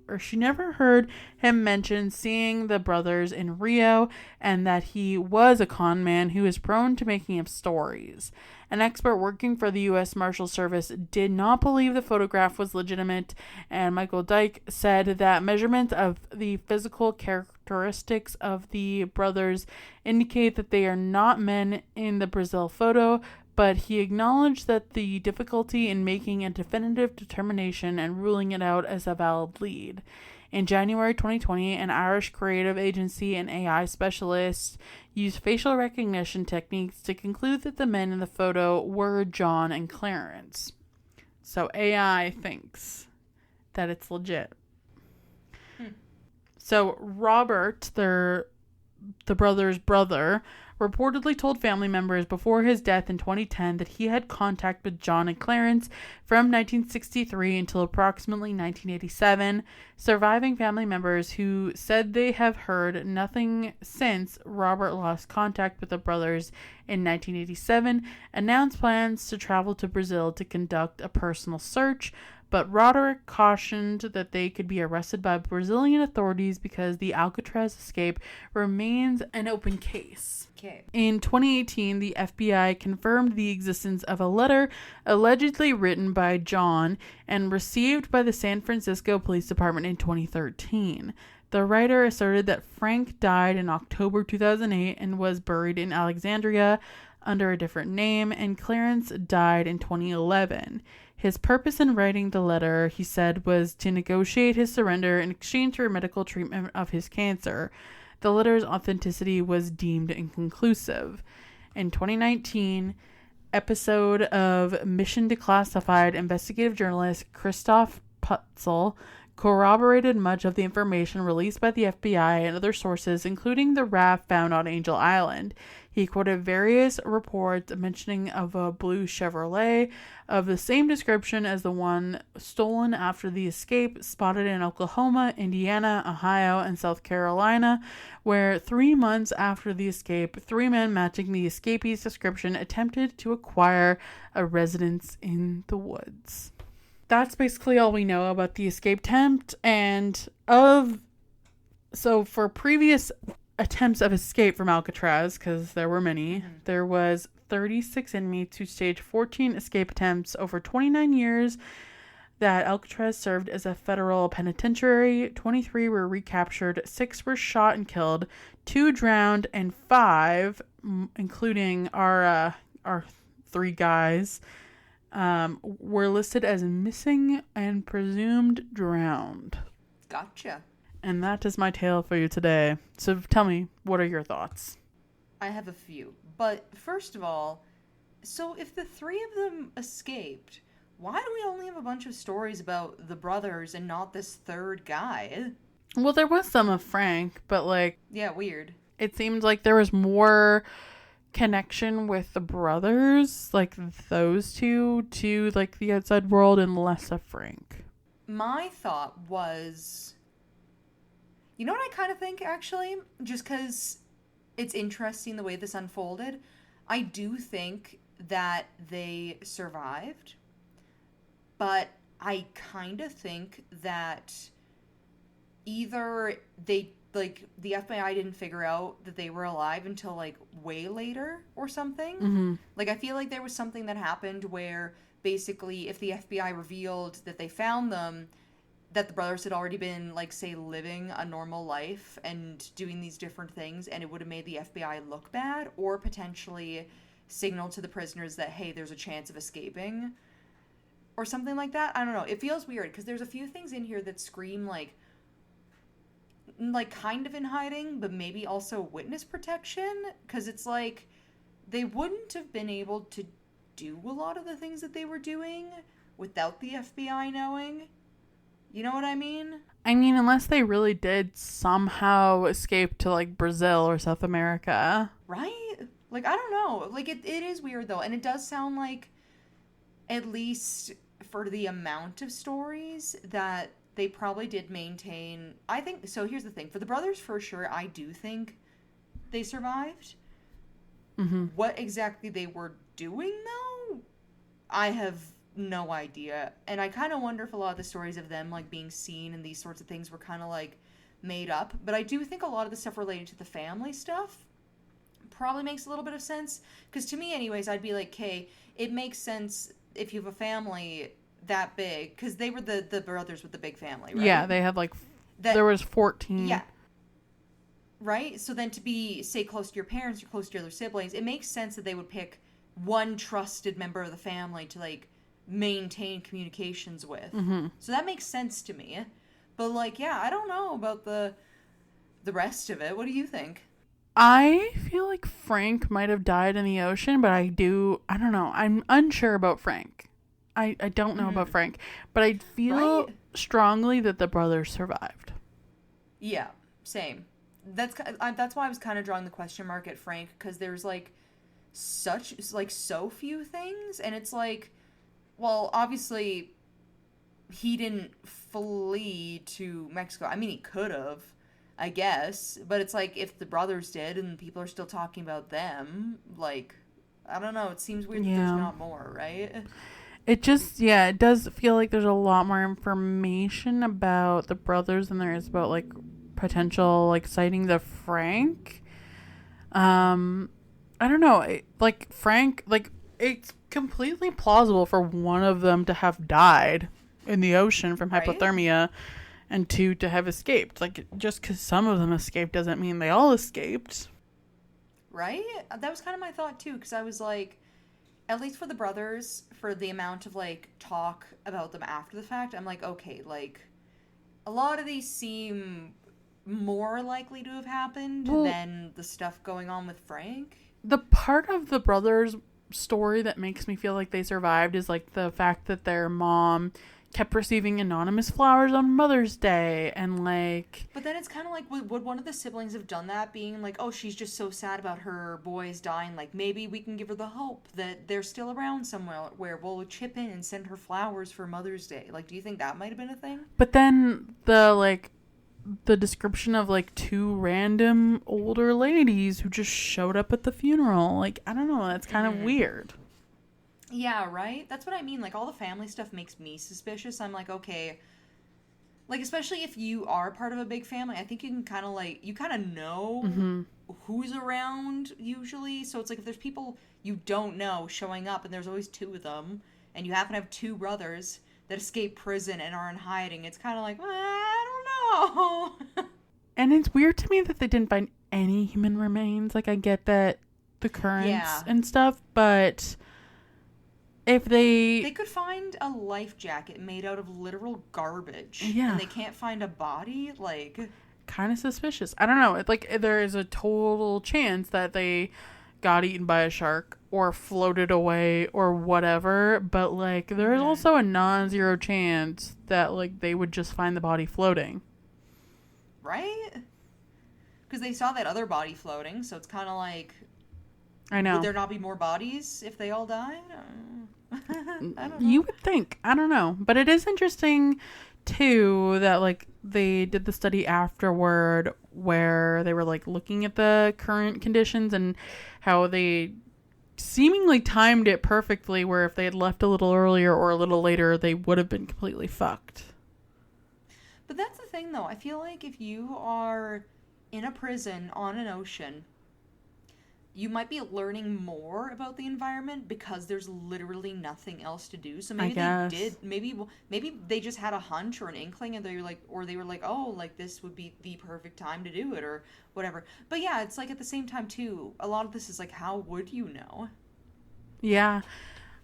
seeing the brothers in Rio and that he was a con man who is prone to making up stories. An expert working for the U.S. Marshal Service did not believe the photograph was legitimate, and Michael Dyke said that measurements of the physical characteristics of the brothers indicate that they are not men in the Brazil photo, but he acknowledged that the difficulty in making a definitive determination and ruling it out as a valid lead. In January 2020, an Irish creative agency and AI specialist used facial recognition techniques to conclude that the men in the photo were John and Clarence. So AI thinks that it's legit. So Robert, the brother's brother, reportedly told family members before his death in 2010 that he had contact with John and Clarence from 1963 until approximately 1987. Surviving family members who said they have heard nothing since Robert lost contact with the brothers in 1987 announced plans to travel to Brazil to conduct a personal search, but Roderick cautioned that they could be arrested by Brazilian authorities because the Alcatraz escape remains an open case. Okay. In 2018, the FBI confirmed the existence of a letter allegedly written by John and received by the San Francisco Police Department in 2013. The writer asserted that Frank died in October 2008 and was buried in Alexandria under a different name, and Clarence died in 2011. His purpose in writing the letter, he said, was to negotiate his surrender in exchange for medical treatment of his cancer. The letter's authenticity was deemed inconclusive. In 2019, episode of Mission Declassified investigative journalist Christoph Putzel corroborated much of the information released by the FBI and other sources, including the raft found on Angel Island. He quoted various reports mentioning of a blue Chevrolet of the same description as the one stolen after the escape, spotted in Oklahoma, Indiana, Ohio, and South Carolina, where 3 months after the escape, 3 men matching the escapee's description attempted to acquire a residence in the woods. That's basically all we know about the escape attempt. And for previous attempts of escape from Alcatraz, because there were many, there was 36 inmates who staged 14 escape attempts over 29 years that Alcatraz served as a federal penitentiary. 23 were recaptured, 6 were shot and killed, 2 drowned, and 5, including our 3 guys, were listed as missing and presumed drowned. Gotcha. And that is my tale for you today. So tell me, what are your thoughts? I have a few. But first of all, so if the 3 of them escaped, why do we only have a bunch of stories about the brothers and not this 3rd guy? Well, there was some of Frank, but Yeah, weird. It seemed like there was more connection with the brothers, those two, to the outside world, and less of Frank. My thought was, you know what I kind of think, actually? Just because it's interesting the way this unfolded. I do think that they survived, but I kind of think that either the FBI didn't figure out that they were alive until way later or something. Mm-hmm. I feel like there was something that happened where basically if the FBI revealed that they found them, that the brothers had already been say living a normal life and doing these different things, and it would have made the FBI look bad, or potentially signaled to the prisoners that, hey, there's a chance of escaping or something like that. I don't know. It feels weird because there's a few things in here that scream kind of in hiding, but maybe also witness protection, because it's they wouldn't have been able to do a lot of the things that they were doing without the FBI knowing. You know what I mean? I mean, unless they really did somehow escape to Brazil or South America. Right? I don't know. It is weird though, and it does sound like, at least for the amount of stories, that they probably did maintain. I think so. Here's the thing: for the brothers, for sure, I do think they survived. Mm-hmm. What exactly they were doing, though, I have no idea. And I kind of wonder if a lot of the stories of them being seen and these sorts of things were kind of made up. But I do think a lot of the stuff related to the family stuff probably makes a little bit of sense. Because to me, anyways, I'd be okay, it makes sense if you have a family that big, because they were the brothers with the big family, right? Yeah, they had there was 14. Yeah. Right? So then to be, say, close to your parents or close to your other siblings, it makes sense that they would pick one trusted member of the family to maintain communications with. Mm-hmm. So that makes sense to me. But yeah, I don't know about the rest of it. What do you think? I feel like Frank might have died in the ocean, but I don't know. I'm unsure about Frank. I don't know about Frank, but I feel strongly that the brothers survived. Yeah, same. That's why I was kind of drawing the question mark at Frank, because there's such so few things, and it's well, obviously he didn't flee to Mexico. I mean, he could have, I guess, but it's if the brothers did and people are still talking about them, I don't know, it seems weird that there's not more, right? It just, yeah, it does feel like there's a lot more information about the brothers than there is about, like, potential, like, sightings of Frank. I don't know. Like, Frank, like, it's completely plausible for one of them to have died in the ocean from Right? hypothermia and two to have escaped. Like, just because some of them escaped doesn't mean they all escaped. Right? That was kind of my thought too, because I was like, at least for the brothers, for the amount of like talk about them after the fact, I'm like, okay, like a lot of these seem more likely to have happened Well, than the stuff going on with Frank. the part of the brothers' story that makes me feel like they survived is like the fact that their mom kept receiving anonymous flowers on Mother's Day and like But then it's kind of like, would one of the siblings have done that, being like, oh, she's just so sad about her boys dying, like maybe we can give her the hope that they're still around somewhere where we'll chip in and send her flowers for Mother's Day. Like, do you think that might have been a thing? but then the description of like two random older ladies who just showed up at the funeral, like I don't know, that's kind of weird. Yeah, right? That's what I mean. Like, all the family stuff makes me suspicious. I'm like, okay. Like, especially if you are part of a big family, I think you can kind of, like, you kind of know who's around, usually. So it's like, if there's people you don't know showing up, and there's always two of them, and you happen to have two brothers that escape prison and are in hiding, it's kind of like, I don't know. And it's weird to me that they didn't find any human remains. Like I get that the currents Yeah. and stuff, but if They could find a life jacket made out of literal garbage. Yeah. And they can't find a body, like... kind of suspicious. I don't know. It's like there is a total chance that they got eaten by a shark or floated away or whatever, but like there is also a non-zero chance that like they would just find the body floating. Right? Because they saw that other body floating, so it's kind of like... I know. Would there not be more bodies if they all died? I don't know. You would think. I don't know. But it is interesting, too, that, like, they did the study afterward where they were, like, looking at the current conditions and how they seemingly timed it perfectly, where if they had left a little earlier or a little later, they would have been completely fucked. But that's the thing, though. I feel like if you are in a prison on an ocean, you might be learning more about the environment because there's literally nothing else to do. So maybe they did, maybe they just had a hunch or an inkling, and they were like, oh, like this would be the perfect time to do it or whatever. But yeah, it's like at the same time too, a lot of this is like, how would you know? Yeah.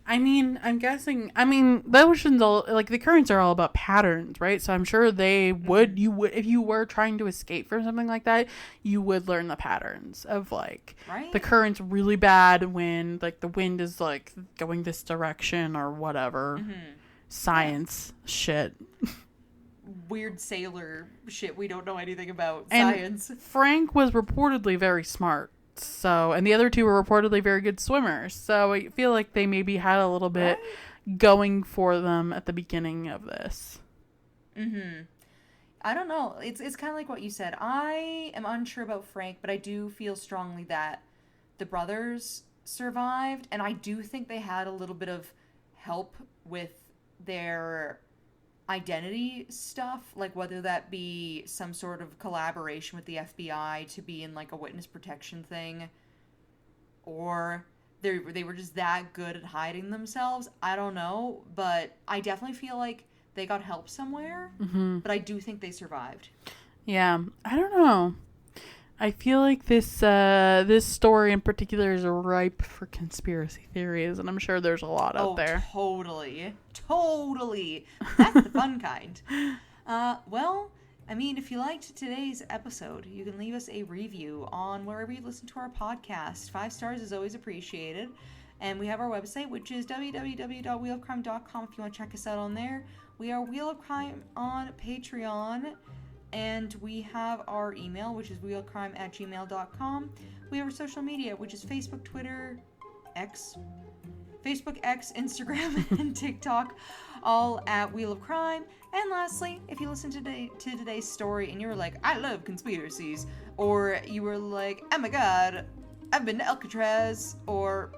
I mean, I'm guessing, the oceans all, like, the currents are all about patterns, right? So I'm sure they would, if you were trying to escape from something like that, you would learn the patterns of, like, right? The current's really bad when, like, the wind is, like, going this direction or whatever. Science shit. Weird sailor shit we don't know anything about. And science. Frank was reportedly very smart. So, and the other two were reportedly very good swimmers. So I feel like they maybe had a little bit going for them at the beginning of this. I don't know. It's kind of like what you said. I am unsure about Frank, but I do feel strongly that the brothers survived, and I do think they had a little bit of help with their identity stuff, like whether that be some sort of collaboration with the FBI to be in like a witness protection thing, or they were just that good at hiding themselves. I don't know, but I definitely feel like they got help somewhere. But I do think they survived. Yeah, I don't know. I feel like this story in particular is ripe for conspiracy theories, and I'm sure there's a lot out there. Totally. That's the fun kind. Well, I mean, if you liked today's episode, you can leave us a review on wherever you listen to our podcast. 5 stars is always appreciated. And we have our website, which is www.wheelofcrime.com if you want to check us out on there. We are Wheel of Crime on Patreon. And we have our email, which is wheelcrime@gmail.com. We have our social media, which is Facebook, Twitter, Facebook, X, Instagram, and TikTok, all at Wheel of Crime. And lastly, if you listen to today's story and you were like, I love conspiracies, or you were like, oh my god, I've been to Alcatraz, or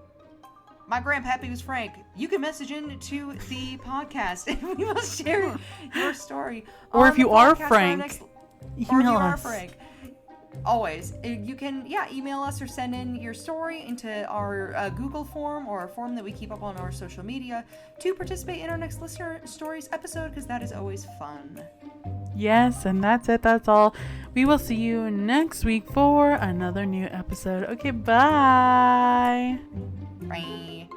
my grandpappy was Frank. You can message in to the podcast and we will share your story. Or if you are Frank, email us. Frank. Always. You can, email us or send in your story into our Google form or a form that we keep up on our social media to participate in our next Listener Stories episode, because that is always fun. Yes, and that's it. That's all. We will see you next week for another new episode. Okay, bye. Bye.